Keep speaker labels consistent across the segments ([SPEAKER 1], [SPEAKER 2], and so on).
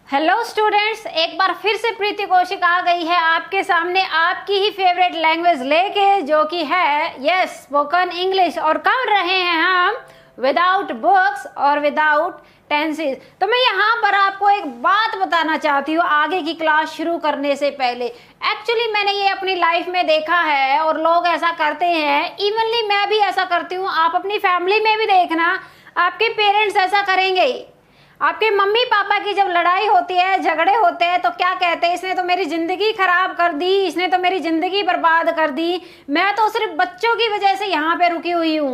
[SPEAKER 1] Hello students, एक बार फिर से प्रीति कौशिक आ गई है आपके सामने आपकी ही फेवरेट लैंग्वेज लेके, जो कि है स्पोकन इंग्लिश। और कर रहे हैं हम विदाउट बुक्स और विदाउट टेंसेस। तो मैं यहाँ पर आपको एक बात बताना चाहती हूँ आगे की क्लास शुरू करने से पहले। एक्चुअली मैंने ये अपनी लाइफ में देखा है और लोग ऐसा करते हैं, इवनली मैं भी ऐसा करती हूँ। आप अपनी फैमिली में भी देखना, आपके पेरेंट्स ऐसा करेंगे। आपके मम्मी पापा की जब लड़ाई होती है, झगड़े होते हैं, तो क्या कहते हैं, इसने तो मेरी ज़िंदगी ख़राब कर दी, इसने तो मेरी ज़िंदगी बर्बाद कर दी, मैं तो सिर्फ बच्चों की वजह से यहाँ पे रुकी हुई हूँ।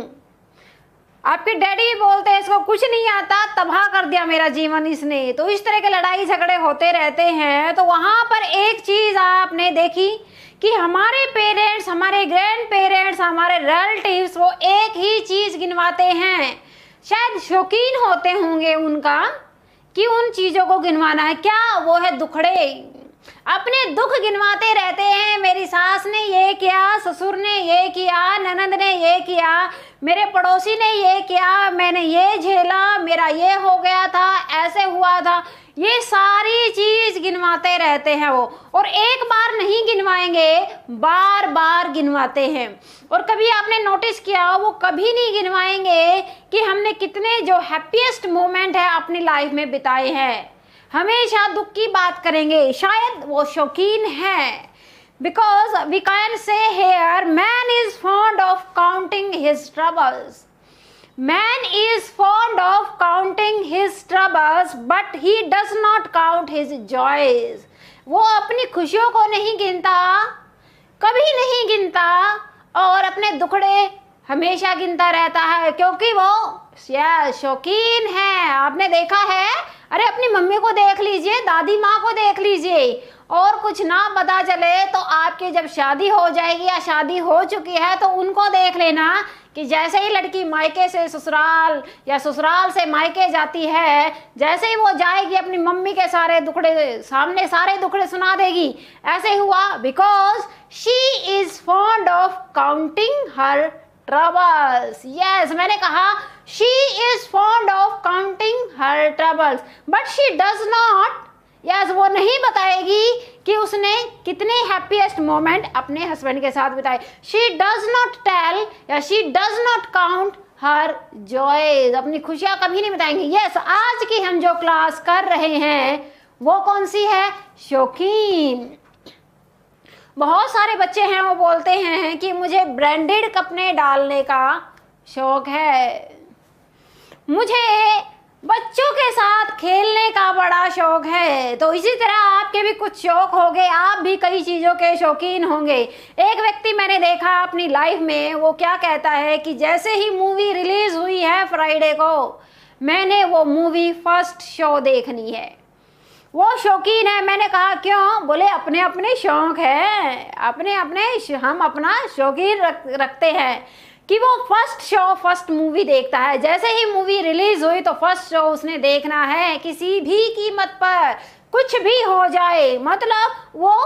[SPEAKER 1] आपके डैडी भी बोलते हैं इसको कुछ नहीं आता, तबाह कर दिया मेरा जीवन इसने। तो इस तरह के लड़ाई झगड़े होते रहते हैं। तो वहाँ पर एक चीज़ आपने देखी कि हमारे पेरेंट्स, हमारे ग्रैंड पेरेंट्स, हमारे रिलेटिव्स वो एक ही चीज़ गिनवाते हैं। शायद शौकीन होते होंगे उनका कि उन चीज़ों को गिनवाना है। क्या? वो है दुखड़े। अपने दुख गिनवाते रहते हैं। मेरी सास ने ये किया, ससुर ने ये किया, ननद ने ये किया, मेरे पड़ोसी ने ये किया, मैंने ये झेला, मेरा ये हो गया था, ऐसे हुआ था। ये सारी चीज गिनवाते रहते हैं वो। और एक बार नहीं गिनवाएंगे, बार बार गिनवाते हैं। और कभी आपने नोटिस किया, वो कभी नहीं गिनवाएंगे कि हमने कितने जो हैप्पीएस्ट मोमेंट है अपनी लाइफ में बिताए हैं। हमेशा दुख की बात करेंगे। शायद वो शौकीन है। Because we can say here, man is fond of counting his troubles. Man is fond of counting his troubles, but he does not count his joys. वो अपनी खुशियों को नहीं गिनता, कभी नहीं गिनता, और अपने दुखड़े हमेशा गिनता रहता है, क्योंकि वो शौकीन है। आपने देखा है, अरे अपनी मम्मी को देख लीजिए, दादी माँ को देख लीजिए, और कुछ ना पता चले तो आपकी जब शादी हो जाएगी या शादी हो चुकी है तो उनको देख लेना कि जैसे ही लड़की मायके से ससुराल या ससुराल से मायके जाती है, जैसे ही वो जाएगी अपनी मम्मी के सारे दुखड़े सामने सारे दुखड़े सुना देगी। ऐसे हुआ because she is fond of counting her troubles. Yes, मैंने कहा she is fond of counting her troubles, but she does not. Yes, वो नहीं बताएगी कि उसने कितने हैप्पीएस्ट मोमेंट अपने हस्बैंड के साथ बिताए। शी डज नॉट टेल या she does not count her joys. अपनी खुशियां कभी नहीं बताएंगी। यस, आज की हम जो क्लास कर रहे हैं वो कौन सी है? शौकीन। बहुत सारे बच्चे हैं वो बोलते हैं कि मुझे ब्रांडेड कपड़े डालने का शौक है, मुझे बच्चों के साथ खेलने का बड़ा शौक है। तो इसी तरह आपके भी कुछ शौक होंगे, आप भी कई चीज़ों के शौकीन होंगे। एक व्यक्ति मैंने देखा अपनी लाइफ में, वो क्या कहता है कि जैसे ही मूवी रिलीज हुई है फ्राइडे को, मैंने वो मूवी फर्स्ट शो देखनी है। वो शौकीन है। मैंने कहा क्यों? बोले अपने अपने शौक है, अपने अपने हम अपना शौकीन रखते हैं कि वो फर्स्ट मूवी देखता है। जैसे ही मूवी रिलीज हुई तो फर्स्ट शो उसने देखना है, किसी भी कीमत पर, कुछ भी हो जाए। मतलब वो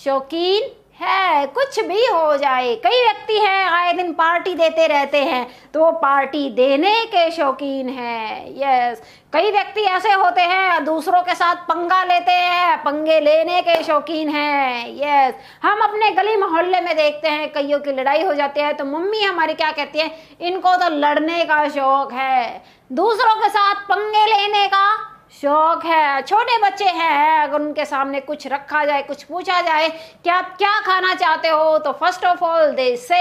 [SPEAKER 1] शौकीन है, कुछ भी हो जाए। कई व्यक्ति हैं आए दिन पार्टी देते रहते हैं, तो वो पार्टी देने के शौकीन हैं। यस, कई व्यक्ति ऐसे होते हैं दूसरों के साथ पंगा लेते हैं, पंगे लेने के शौकीन हैं। यस, हम अपने गली मोहल्ले में देखते हैं कईयों की लड़ाई हो जाती है तो मम्मी हमारी क्या कहती है, इनको तो लड़ने का शौक है, दूसरों के साथ पंगे लेने का शौक है। छोटे बच्चे हैं, अगर उनके सामने कुछ रखा जाए, कुछ पूछा जाए क्या क्या खाना चाहते हो, तो first of all they say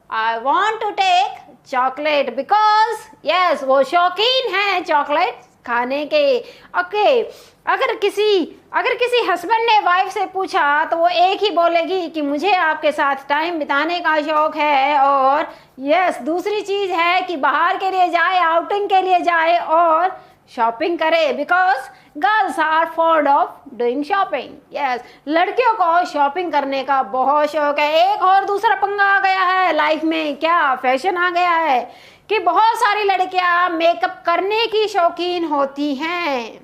[SPEAKER 1] I want to take chocolate, because yes वो शौकीन है चॉकलेट खाने के। ओके, अगर किसी हस्बैंड ने वाइफ से पूछा तो वो एक ही बोलेगी कि मुझे आपके साथ टाइम बिताने का शौक है। और यस, दूसरी चीज़ है कि बाहर के लिए जाए, आउटिंग के लिए जाए और शॉपिंग करे, because girls are fond of doing shopping. Yes, लड़कियों को शॉपिंग करने का बहुत शौक है। एक और दूसरा पंगा आ गया है लाइफ में, क्या फैशन आ गया है कि बहुत सारी लड़कियां मेकअप करने की शौकीन होती हैं।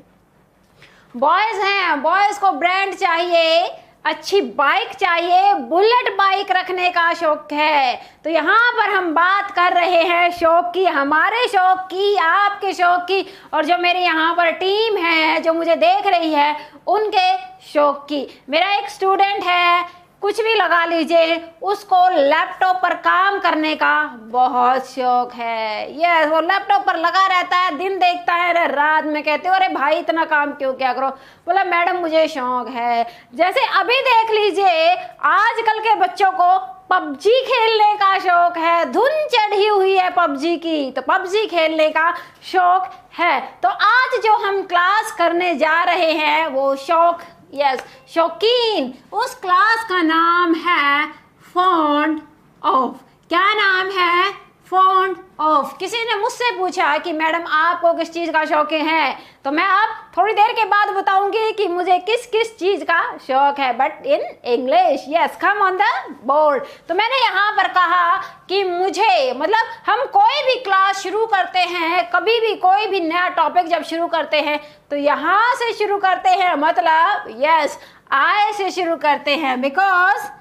[SPEAKER 1] बॉयज हैं, बॉयज को ब्रांड चाहिए, अच्छी बाइक चाहिए, बुलेट बाइक रखने का शौक है। तो यहाँ पर हम बात कर रहे हैं शौक की, हमारे शौक की, आपके शौक की। और जो मेरे यहाँ पर टीम है जो मुझे देख रही है उनके शौक की। मेरा एक स्टूडेंट है, कुछ भी लगा लीजिए, उसको लैपटॉप पर काम करने का बहुत शौक है। यस, वो लैपटॉप पर लगा रहता है, दिन देखता है, रात में कहते हो अरे भाई इतना काम क्यों क्या करो, बोला मैडम मुझे शौक है। जैसे अभी देख लीजिए आजकल के बच्चों को पबजी खेलने का शौक है, धुन चढ़ी हुई है पबजी की, तो पबजी खेलने का शौक है। तो आज जो हम क्लास करने जा रहे हैं वो शौक, यस, शौकीन, उस क्लास का नाम है फॉन्ड ऑफ। क्या नाम है? Fond of. किसी ने मुझसे पूछा कि मैडम आपको किस चीज का शौक है, तो मैं अब थोड़ी देर के बाद बताऊंगी कि मुझे किस किस चीज का शौक है, but in English. Yes, come on the board. तो मैंने यहाँ पर कहा कि मुझे, मतलब हम कोई भी क्लास शुरू करते हैं, कभी भी कोई भी नया टॉपिक जब शुरू करते हैं तो यहाँ से शुरू करते हैं, मतलब यस आई से शुरू करते हैं, बिकॉज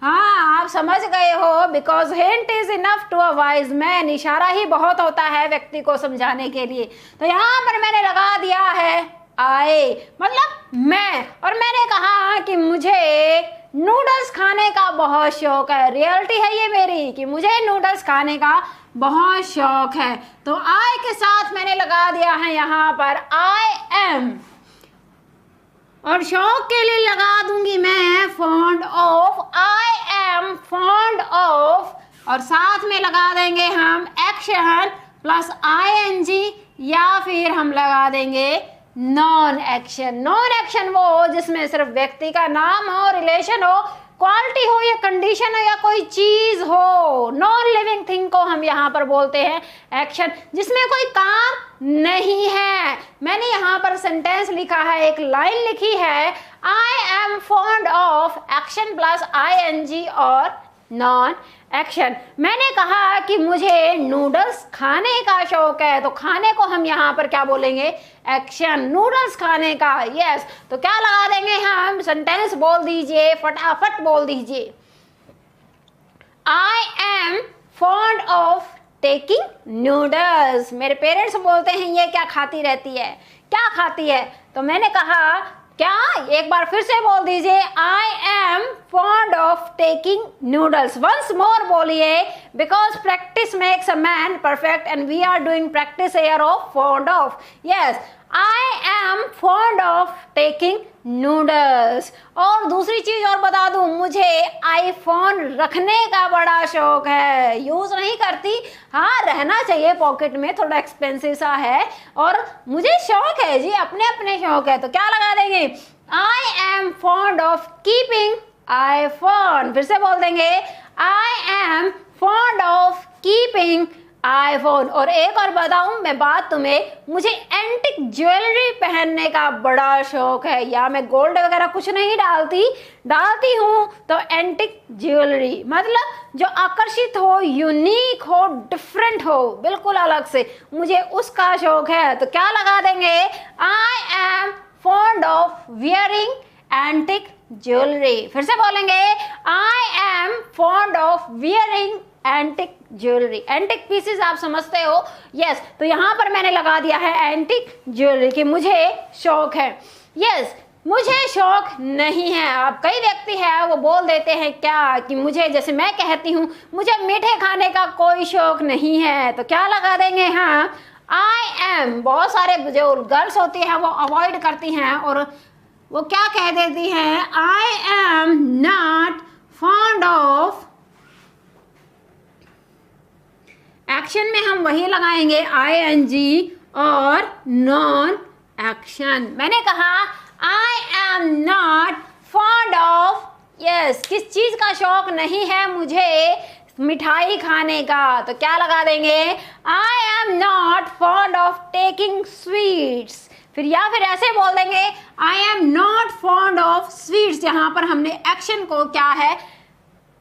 [SPEAKER 1] हाँ आप समझ गए हो, because hint is enough to a wise man. इशारा ही बहुत होता है व्यक्ति को समझाने के लिए। तो यहाँ पर मैंने लगा दिया है आई, मतलब मैं, और मैंने कहा कि मुझे नूडल्स खाने का बहुत शौक है। रियलिटी है ये मेरी कि मुझे नूडल्स खाने का बहुत शौक है। तो आई के साथ मैंने लगा दिया है यहाँ पर आई एम, और शौक के लिए लगा दूंगी मैं fond of, I am fond of, और साथ में लगा देंगे हम एक्शन प्लस ING, या फिर हम लगा देंगे नॉन एक्शन। नॉन एक्शन वो जिसमें सिर्फ व्यक्ति का नाम हो, रिलेशन हो, क्वालिटी हो या कंडीशन हो या कोई चीज हो। नॉन लिविंग थिंग को हम यहाँ पर बोलते हैं एक्शन, जिसमें कोई काम नहीं है। मैंने यहाँ पर सेंटेंस लिखा है, एक लाइन लिखी है, आई am fond of action plus ING और नॉन एक्शन। मैंने कहा कि मुझे नूडल्स खाने का शौक है, तो खाने को हम यहाँ पर क्या बोलेंगे? एक्शन, नूडल्स खाने का। यस, तो क्या लगा देंगे हम? सेंटेंस बोल दीजिए, फटाफट बोल दीजिए। I am fond of taking noodles. मेरे पेरेंट्स बोलते हैं ये क्या खाती रहती है, क्या खाती है? तो मैंने कहा क्या, एक बार फिर से बोल दीजिए, I am fond of taking noodles. Once more बोलिए, because practice makes a man perfect and we are doing practice here of fond of. Yes, I am fond of taking noodles. और दूसरी चीज और बता दूं, मुझे आईफोन रखने का बड़ा शौक है। यूज नहीं करती, हाँ रहना चाहिए पॉकेट में, थोड़ा एक्सपेंसिव सा है, और मुझे शौक है जी, अपने अपने शौक है। तो क्या लगा देंगे? I am fond of keeping iPhone. फिर से बोल देंगे, I am fond of keeping iPhone. और एक और बताऊं मैं बात तुम्हें, मुझे एंटिक ज्वेलरी पहनने का बड़ा शौक है। या मैं गोल्ड वगैरह कुछ नहीं डालती हूँ, तो एंटिक ज्वेलरी मतलब जो आकर्षित हो, यूनिक हो, डिफरेंट हो, बिल्कुल अलग से, मुझे उसका शौक है। तो क्या लगा देंगे? I am fond of wearing antique jewellery. फिर से बोलेंगे, I am fond of wearing antique jewellery. Antique pieces आप समझते हो। यस, तो यहाँ पर मैंने लगा दिया है एंटिक ज्वेलरी कि मुझे शौक है। यस, मुझे शौक नहीं है। अब कई व्यक्ति है वो बोल देते हैं क्या कि मुझे, जैसे मैं कहती हूँ मुझे मीठे खाने का कोई शौक नहीं है, तो क्या लगा देंगे? हाँ, आई एम। बहुत सारे जो गर्ल्स होती हैं वो अवॉइड करती हैं और वो क्या कह देती हैं? आई am not fond of. Action में हम वही लगाएंगे ING और नॉन एक्शन। मैंने कहा आई am not fond of, yes, किस चीज का शौक नहीं है मुझे? मिठाई खाने का। तो क्या लगा देंगे? I am not fond of taking sweets. फिर या फिर ऐसे बोल देंगे, I am not fond of sweets. यहाँ पर हमने एक्शन को क्या है,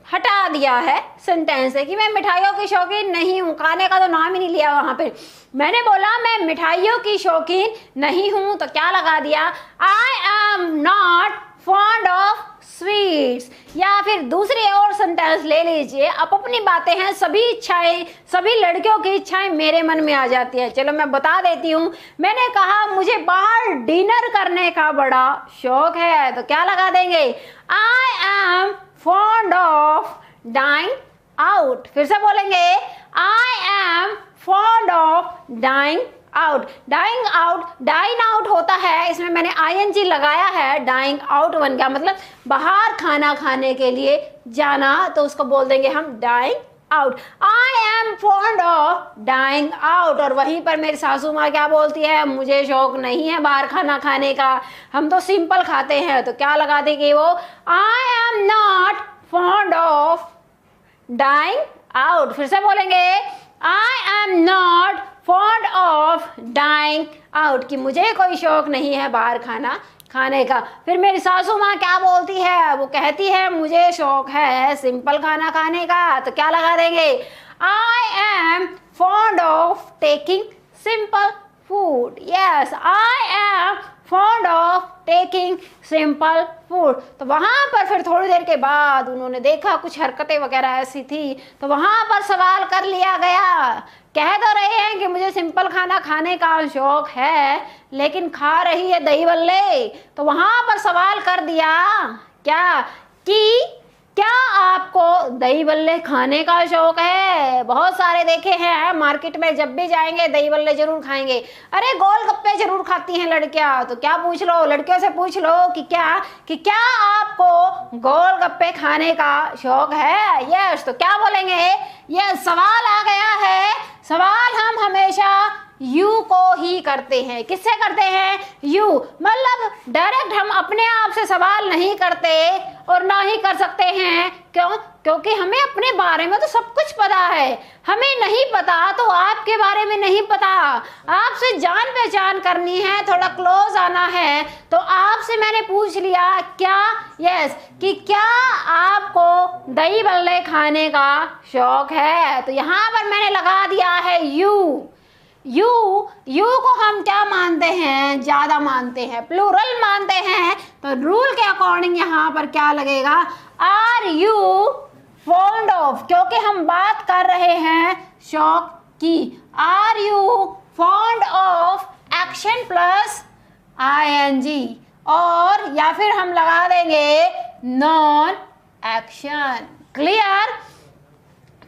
[SPEAKER 1] हटा दिया है सेंटेंस से कि मैं मिठाइयों की शौकीन नहीं हूँ। खाने का तो नाम ही नहीं लिया वहां पे। मैंने बोला मैं मिठाइयों की शौकीन नहीं हूँ, तो क्या लगा दिया? I am not fond of sweets. या फिर दूसरी और सेंटेंस ले लीजिए, आप अपनी बातें हैं, सभी इच्छाएं, सभी लड़कियों की इच्छाएं मेरे मन में आ जाती है। चलो मैं बता देती हूँ। मैंने कहा मुझे बाहर डिनर खाने का बड़ा शौक है, तो क्या लगा देंगे? I am fond of dying out. फिर से बोलेंगे, I am fond of dying out. Dying out, dine out होता है, इसमें मैंने ING लगाया है, डाइंग आउट बन गया, मतलब बाहर खाना खाने के लिए जाना, तो उसको बोल देंगे हम dying out. I am fond of dying out. और वहीं पर मेरी सासू माँ क्या बोलती है? मुझे शौक नहीं है बाहर खाना खाने का, हम तो सिंपल खाते हैं, तो क्या लगा देंगे वो? I am not fond of dying out. फिर से बोलेंगे, I am not fond of dying out, कि मुझे कोई शौक नहीं है बाहर खाना खाने का। फिर मेरी सासू माँ क्या बोलती है? वो कहती है मुझे शौक है सिंपल खाना खाने का, तो क्या लगा देंगे? I am fond of taking simple food. Yes, I am fond of taking simple food. तो वहाँ पर फिर थोड़ी देर के बाद उन्होंने देखा कुछ हरकतें वगैरह ऐसी थी, तो वहाँ पर सवाल कर लिया गया। कह तो रहे हैं कि मुझे सिंपल खाना खाने का शौक है, लेकिन खा रही है दही बल्ले, तो वहाँ पर सवाल कर दिया क्या, कि क्या आपको दही बल्ले खाने का शौक है? बहुत सारे देखे हैं मार्केट में, जब भी जाएंगे दही बल्ले जरूर खाएंगे। अरे गोलगप्पे जरूर खाती हैं लड़कियां, तो क्या पूछ लो, लड़कियों से पूछ लो कि क्या आपको गोलगप्पे खाने का शौक है? यस, तो क्या बोलेंगे? यस, सवाल आ गया है। सवाल हम हमेशा यू को ही करते हैं। किससे करते हैं? यू, मतलब डायरेक्ट हम अपने आप से सवाल नहीं करते और ना ही कर सकते हैं। क्यों? क्योंकि हमें अपने बारे में तो सब कुछ पता है, हमें नहीं पता तो आपके बारे में नहीं पता। आपसे जान पहचान करनी है, थोड़ा क्लोज आना है, तो आपसे मैंने पूछ लिया क्या, यस, कि क्या आपको दही बल्ले खाने का शौक है? तो यहाँ पर मैंने लगा दिया है यू। यू को हम क्या मानते हैं? ज्यादा मानते हैं, प्लूरल मानते हैं, तो रूल के अकॉर्डिंग यहाँ पर क्या लगेगा? आर यू फॉन्ड ऑफ, क्योंकि हम बात कर रहे हैं शौक की। Are you fond of action plus ING, और या फिर हम लगा देंगे नॉन एक्शन। क्लियर?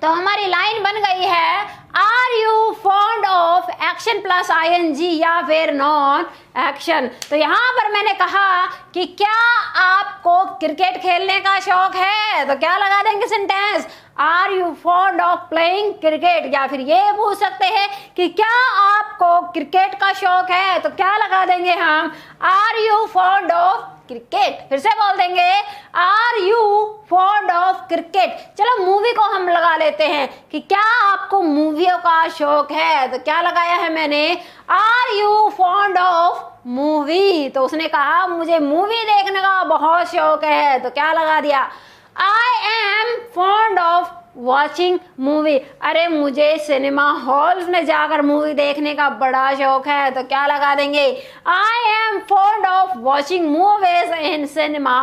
[SPEAKER 1] तो हमारी लाइन बन गई है, are you fond of action plus ING या फिर नॉन एक्शन। तो यहाँ पर मैंने कहा कि क्या आपको क्रिकेट खेलने का शौक है? तो क्या लगा देंगे sentence? Are you fond of playing cricket. या फिर ये पूछ सकते हैं कि क्या आपको क्रिकेट का शौक है? तो क्या लगा देंगे हम? Are you fond of cricket. फिर से बोल देंगे, are you fond of cricket. चलो मूवी को हम लगा लेते हैं कि क्या आपको मूवियों का शौक है? तो क्या लगाया है मैंने? Are you fond of movie. तो उसने कहा मुझे मूवी देखने का बहुत शौक है, तो क्या लगा दिया? I am fond of watching movie. अरे मुझे सिनेमा हॉल्स में जाकर मूवी देखने का बड़ा शौक है, तो क्या लगा देंगे? I am fond of watching movies in cinema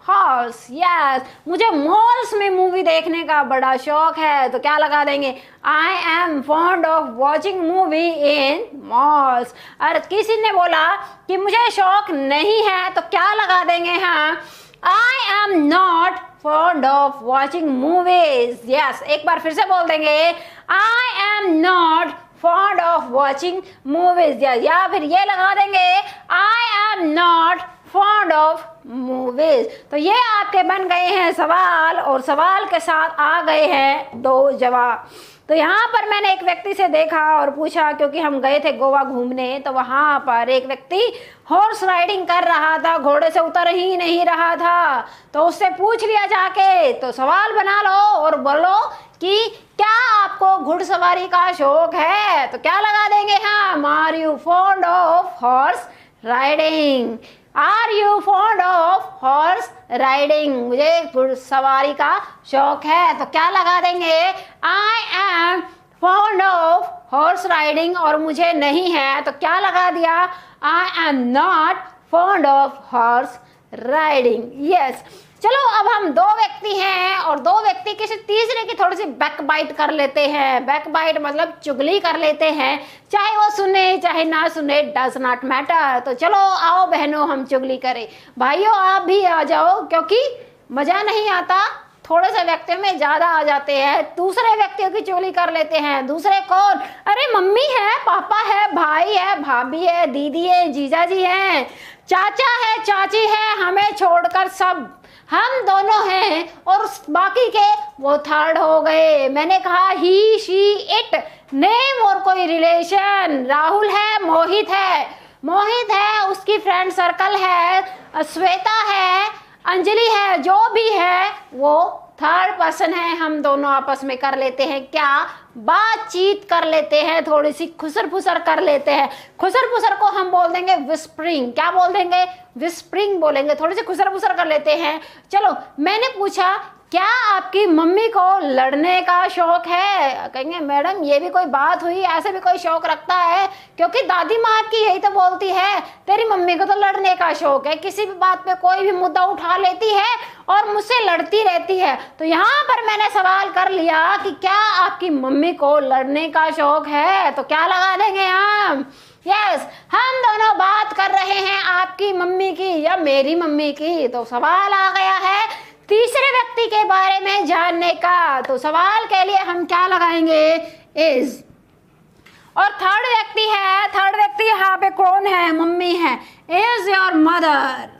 [SPEAKER 1] halls. Yes, मुझे मॉल्स में मूवी देखने का बड़ा शौक है, तो क्या लगा देंगे? I am fond of watching movie in malls. और किसी ने बोला कि मुझे शौक नहीं है, तो क्या लगा देंगे हम? आई am not fond of watching movies. Yes, एक बार फिर से बोल देंगे, I am not fond of watching movies. या फिर ये लगा देंगे, I am not fond of movies. तो ये आपके बन गए हैं सवाल, और सवाल के साथ आ गए हैं 2 जवाब। तो यहाँ पर मैंने एक व्यक्ति से देखा और पूछा, क्योंकि हम गए थे गोवा घूमने, तो वहाँ पर एक व्यक्ति हॉर्स राइडिंग कर रहा था, घोड़े से उतर ही नहीं रहा था। तो उससे पूछ लिया जाके, तो सवाल बना लो और बोलो कि क्या आपको घुड़सवारी का शौक है? तो क्या लगा देंगे हम? Are you fond of horse riding. Are you fond of horse riding, मुझे घुड़सवारी का शौक है, तो क्या लगा देंगे? I am fond of horse riding, और मुझे नहीं है, तो क्या लगा दिया? I am not fond of horse riding. Yes, चलो अब हम दो व्यक्ति हैं और दो व्यक्ति किसी तीसरे की थोड़ी सी बैक बाइट कर लेते हैं। बैक बाइट मतलब चुगली कर लेते हैं, चाहे वो सुने चाहे ना सुने, डज नॉट मैटर। तो चलो आओ बहनों हम चुगली करें। भाइयों आप भी आ जाओ, क्योंकि मजा नहीं आता, थोड़े से व्यक्तियों में ज्यादा आ जाते हैं। दूसरे व्यक्तियों की चुगली कर लेते हैं। दूसरे कौन? अरे मम्मी है, पापा है, भाई है, भाभी है, दीदी है, जीजा जी है, चाचा है, चाची है, हमें छोड़कर सब हम दोनों हैं और बाकी के वो थर्ड हो गए। मैंने कहा ही, शी, इट, नेम और कोई रिलेशन। राहुल है, मोहित है, उसकी फ्रेंड सर्कल है, श्वेता है, अंजलि है, जो भी है वो थर्ड पर्सन है। हम दोनों आपस में कर लेते हैं क्या? बातचीत कर लेते हैं, थोड़ी सी खुसर फुसर कर लेते हैं। खुसर फुसर को हम बोल देंगे विस्परिंग। क्या बोल देंगे? विस्परिंग बोलेंगे। थोड़ी सी खुसर फुसर कर लेते हैं। चलो, मैंने पूछा क्या आपकी मम्मी को लड़ने का शौक है? कहेंगे मैडम ये भी कोई बात हुई, ऐसे भी कोई शौक रखता है? क्योंकि दादी माँ आपकी यही तो बोलती है, तेरी मम्मी को तो लड़ने का शौक है, किसी भी बात पे कोई भी मुद्दा उठा लेती है और मुझसे लड़ती रहती है। तो यहाँ पर मैंने सवाल कर लिया कि क्या आपकी मम्मी को लड़ने का शौक है? तो क्या लगा देंगे हम? यस, हम दोनों बात कर रहे हैं आपकी मम्मी की या मेरी मम्मी की। तो सवाल आ गया है तीसरे व्यक्ति के बारे में जानने का। तो सवाल के लिए हम क्या लगाएंगे? इज। और थर्ड व्यक्ति है, थर्ड व्यक्ति यहाँ पे कौन है? मम्मी है। Is your mother.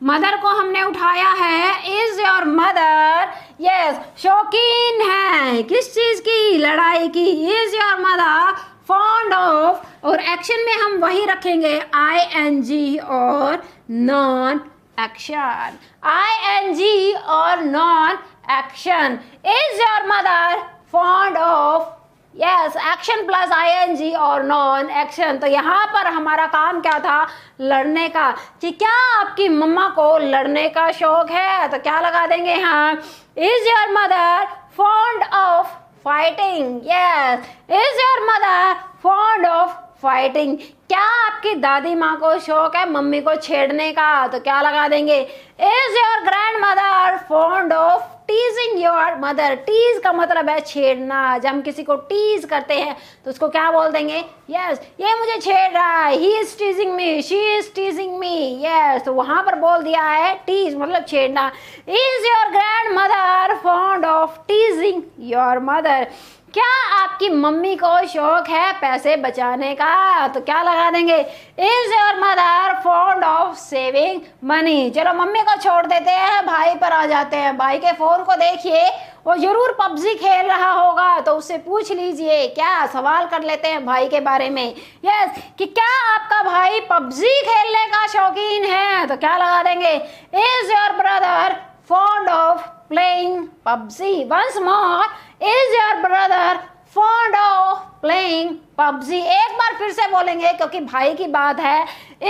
[SPEAKER 1] मदर को हमने उठाया है। इज योर मदर, यस, शौकीन है किस चीज की? लड़ाई की। Is your mother fond of, और एक्शन में हम वही रखेंगे ING और नॉन एक्शन। ING और non action. Is your mother fond of, yes, action plus ING और नॉन एक्शन। तो यहाँ पर हमारा काम क्या था? लड़ने का। कि क्या आपकी मम्मा को लड़ने का शौक है? तो क्या लगा देंगे? हाँ, is your mother fond of fighting. Yes, is your mother fond of fighting. क्या आपकी दादी माँ को शौक है मम्मी को छेड़ने का? तो क्या लगा देंगे? Is your grand mother fond of teasing your mother. Tease का मतलब है छेड़ना। जब हम किसी को टीज करते हैं तो उसको क्या बोल देंगे? यस, ये मुझे छेड़ रहा है, he is teasing me, she is teasing me. Yes, तो वहां पर बोल दिया है टीज मतलब छेड़ना। Is your grand mother fond of teasing your mother. क्या आपकी मम्मी को शौक है पैसे बचाने का? तो क्या लगा देंगे? Is your mother fond of saving money. चलो मम्मी को छोड़ देते हैं, भाई पर आ जाते हैं। भाई के फोन को देखिए, वो जरूर PUBG खेल रहा होगा, तो उससे पूछ लीजिए। क्या सवाल कर लेते हैं भाई के बारे में? यस, कि क्या आपका भाई PUBG खेलने का शौकीन है? तो क्या लगा देंगे? Is your brother fond of playing PUBG? Once more, is your brother fond of playing PUBG? एक बार फिर से बोलेंगे क्योंकि भाई की बात है।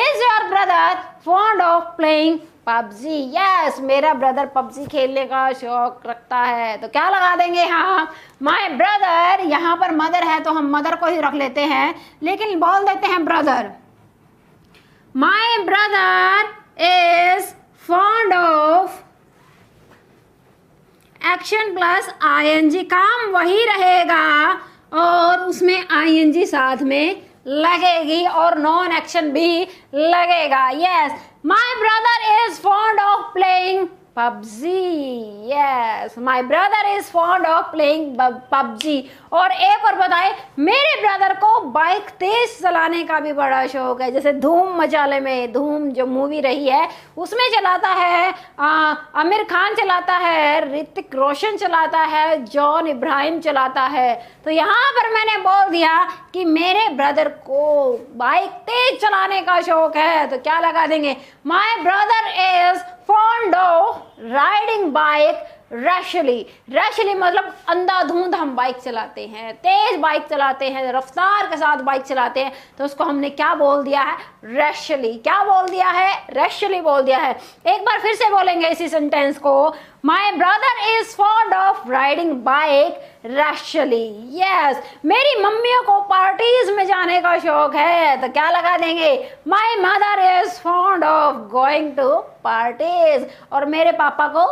[SPEAKER 1] Is your brother fond of playing PUBG? Yes, मेरा ब्रदर PUBG खेलने का शौक रखता है। तो क्या लगा देंगे? हाँ, my brother। यहाँ पर मदर है तो हम मदर को ही रख लेते हैं, लेकिन बोल देते हैं brother. My brother is fond of action plus ING। काम वही रहेगा और उसमें ING साथ में लगेगी और नॉन एक्शन भी लगेगा। Yes, my brother is fond of playing PUBG। Yes, my brother is fond of playing PUBG। और एक और बताए, मेरे ब्रदर को बाइक तेज चलाने का भी बड़ा शौक है। जैसे धूम मचाले में, धूम जो मूवी रही है उसमें चलाता है, आमिर खान चलाता है, ऋतिक रोशन चलाता है, जॉन इब्राहिम चलाता है। तो यहाँ पर मैंने बोल दिया कि मेरे ब्रदर को बाइक तेज चलाने का शौक है। तो क्या लगा देंगे? My brother is fond of riding bike rashly. Rashly मतलब अंधाधुंध हम बाइक चलाते हैं, तेज बाइक चलाते हैं, रफ्तार के साथ बाइक चलाते हैं, तो उसको हमने क्या बोल दिया है? रैशली। क्या बोल दिया है? रैशली बोल दिया है। एक बार फिर से बोलेंगे इसी सेंटेंस को, my brother is fond of riding bike rashly. Yes, मेरी मम्मियों को पार्टीज में जाने का शौक है। तो क्या लगा देंगे? My mother is fond fond of going to parties. और मेरे पापा को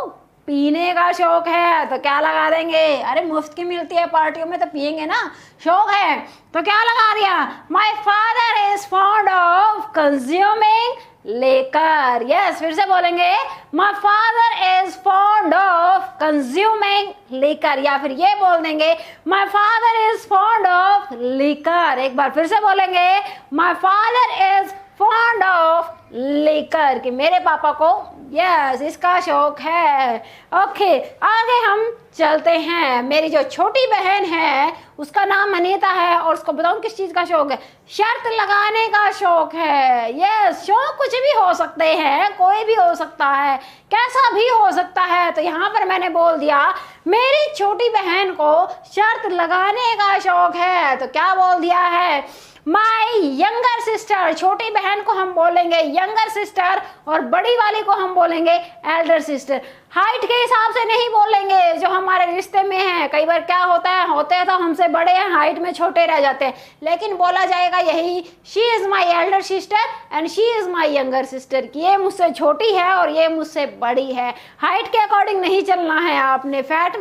[SPEAKER 1] पीने का शौक है, तो क्या लगा देंगे? अरे मुफ्त की मिलती है पार्टियों में तो पियेंगे ना, शौक है तो क्या लगा दिया? My father is fond of consuming लेकर। यस, फिर से बोलेंगे, my father is fond of consuming लेकर, या फिर ये बोल देंगे, my father is fond of लेकर। एक बार फिर से बोलेंगे, my father is fond of लेकर, कि मेरे पापा को यस इसका शौक है। ओके, आगे हम चलते हैं। मेरी जो छोटी बहन है उसका नाम अनीता है, और उसको बताऊं किस चीज का शौक है? शर्त लगाने का शौक है। यस, शौक कुछ भी हो सकते हैं, कोई भी हो सकता है, कैसा भी हो सकता है। तो यहाँ पर मैंने बोल दिया मेरी छोटी बहन को शर्त लगाने का शौक है, तो क्या बोल दिया है? माई यंगर सिस्टर, छोटी बहन को हम बोलेंगे यंगर सिस्टर, और बड़ी वाली को हम बोलेंगे एल्डर सिस्टर। हाइट के हिसाब से नहीं बोलेंगे जो हमारे रिश्ते में है। कई बार क्या होता है, होते हैं तो हमसे बड़े हैं, हाइट में छोटे रह जाते हैं, लेकिन बोला जाएगा यही, she is my elder sister and she is my younger sister, कि ये मुझसे छोटी है और ये मुझसे बड़ी है। हाइट के अकॉर्डिंग नहीं चलना है आपने, फैट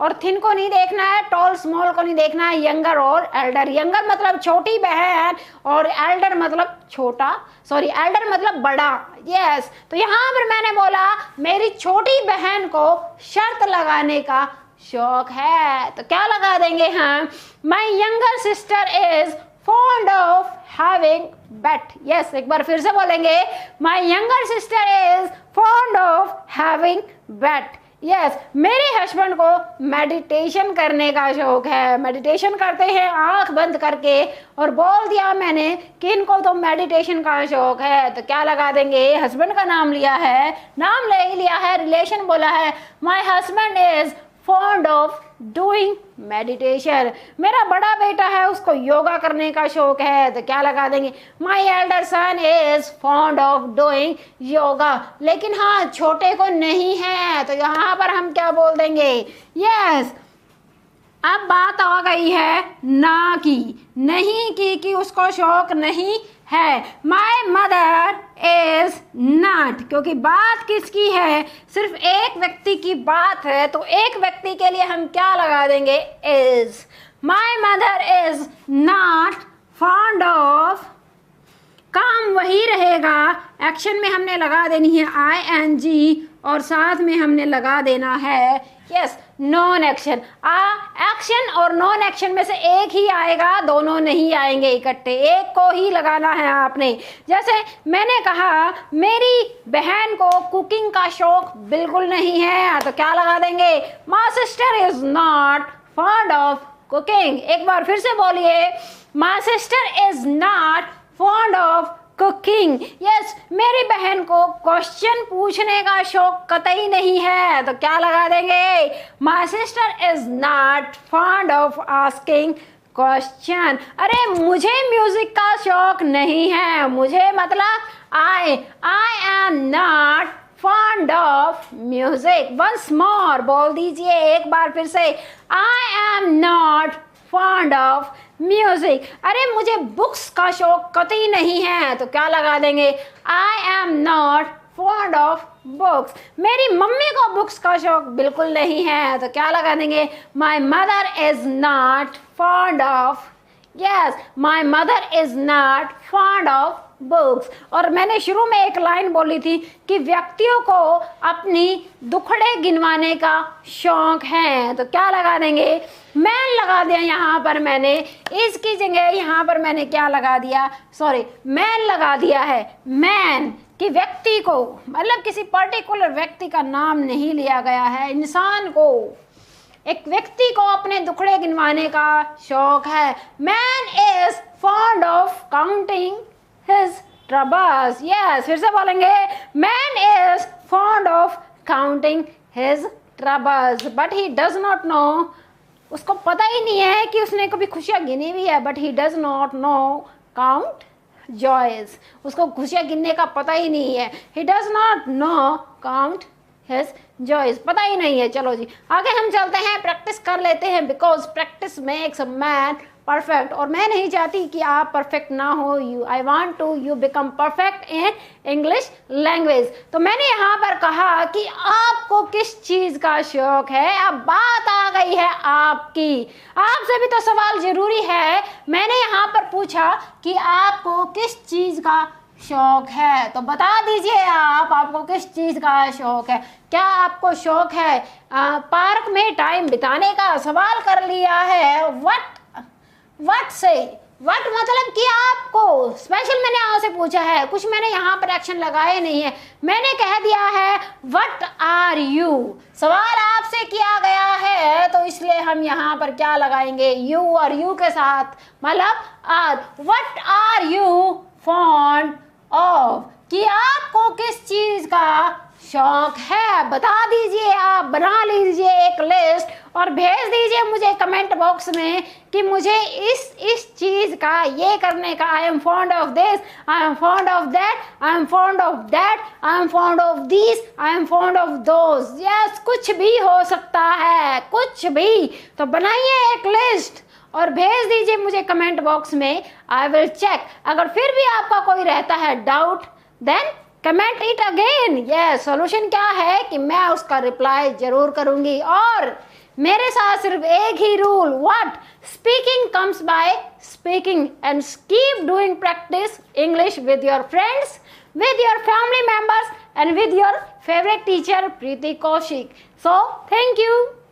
[SPEAKER 1] और थिन को नहीं देखना है, टॉल स्मॉल को नहीं देखना है, यंगर और एल्डर। यंगर मतलब छोटी बहन और एल्डर मतलब छोटा, सॉरी एल्डर मतलब बड़ा। यस, तो यहाँ पर मैंने बोला मेरी छोटी बहन को शर्त लगाने का शौक है, तो क्या लगा देंगे हम? My younger sister is fond of having bet. Yes, एक बार फिर से बोलेंगे, my younger sister is fond of having bet. Yes, मेरे हस्बैंड को मेडिटेशन करने का शौक है। मेडिटेशन करते हैं आंख बंद करके, और बोल दिया मैंने कि इनको तो मेडिटेशन का शौक है, तो क्या लगा देंगे? हस्बैंड का नाम लिया है, नाम ले ही लिया है, रिलेशन बोला है। My husband is fond of doing meditation. मेरा बड़ा बेटा है, उसको योगा करने का शौक है, तो क्या लगा देंगे? My elder son is fond of doing yoga. लेकिन हाँ, छोटे को नहीं है, तो यहाँ पर हम क्या बोल देंगे? यस, अब बात आ गई है ना की, नहीं की उसको शौक नहीं है। माई मदर इज नॉट, क्योंकि बात किसकी है? सिर्फ एक व्यक्ति की बात है, तो एक व्यक्ति के लिए हम क्या लगा देंगे? Is. My mother is not fond of, काम वही रहेगा, एक्शन में हमने लगा देनी है ING, और साथ में हमने लगा देना है यस नॉन एक्शन। एक्शन और नॉन एक्शन में से एक ही आएगा, दोनों नहीं आएंगे इकट्ठे, एक को ही लगाना है आपने। जैसे मैंने कहा मेरी बहन को कुकिंग का शौक बिल्कुल नहीं है, तो क्या लगा देंगे? My sister is not fond of cooking. एक बार फिर से बोलिए, my sister is not fond of cooking. Yes, मेरी बहन को क्वेश्चन पूछने का शौक कतई नहीं है, तो क्या लगा देंगे? My sister is not fond of asking question. अरे मुझे म्यूजिक का शौक नहीं है, मुझे मतलब I am not fond of music. Once more बोल दीजिए एक बार फिर से, I am not fond of music. अरे मुझे बुक्स का शौक कतई नहीं है, तो क्या लगा देंगे? I am not fond of books. मेरी मम्मी को बुक्स का शौक बिल्कुल नहीं है, तो क्या लगा देंगे? My mother is not fond of, yes my mother is not fond of books. और मैंने शुरू में एक लाइन बोली थी कि व्यक्तियों को अपनी दुखड़े गिनवाने का शौक है, तो क्या लगा देंगे? मैन लगा दिया यहाँ पर मैंने, इसकी जगह यहाँ पर मैंने क्या लगा दिया? सॉरी, मैन लगा दिया है। मैन कि व्यक्ति को, मतलब किसी पर्टिकुलर व्यक्ति का नाम नहीं लिया गया है, इंसान को, एक व्यक्ति को अपने दुखड़े गिनवाने का शौक है। Man is fond of counting his troubles। yes, फिर से बोलेंगे, man is fond of counting his troubles but he does not know, उसको पता ही नहीं है कि उसने कभी खुशियाँ गिनी भी है, but he does not know count joys, उसको खुशियाँ गिनने का पता ही नहीं है। he does not know count his joys, पता ही नहीं है। चलो जी आगे हम चलते हैं, प्रैक्टिस कर लेते हैं, because practice makes a man perfect, और मैं नहीं चाहती कि आप परफेक्ट ना हो। I want to you become perfect in English language. तो मैंने यहाँ पर कहा कि आपको किस चीज़ का शौक है। अब बात आ गई है आपकी, आपसे भी तो सवाल जरूरी है। मैंने यहाँ पर पूछा कि आपको किस चीज़ का शौक है, तो बता दीजिए आपको किस चीज़ का शौक है। क्या आपको शौक है पार्क में टाइम बिताने का? सवाल कर लिया है। वट से वट मतलब कि आपको स्पेशल मैंने आपसे पूछा है, कुछ मैंने यहाँ पर एक्शन लगाए नहीं है। मैंने कह दिया है वट आर यू, सवाल आपसे किया गया है तो इसलिए हम यहाँ पर क्या लगाएंगे, यू, और यू के साथ मतलब are. What are you fond of, कि आपको किस चीज का शौक है, बता दीजिए। आप बना लीजिए एक लिस्ट और भेज दीजिए मुझे कमेंट बॉक्स में कि मुझे इस चीज का, ये करने का। आई am fond of this, I am fond of that, I am fond of that, I am fond of this, I am fond of those. Yes, कुछ भी हो सकता है, कुछ भी। तो बनाइए एक लिस्ट और भेज दीजिए मुझे कमेंट बॉक्स में। I will check. अगर फिर भी आपका कोई रहता है doubt, then comment it again. ये सॉल्यूशन क्या है कि मैं उसका रिप्लाई जरूर करूंगी। और मेरे साथ सिर्फ एक ही rule, what, speaking comes by speaking, and keep doing practice English with your friends, with your family members and with your favorite teacher Preeti Kaushik. So thank you.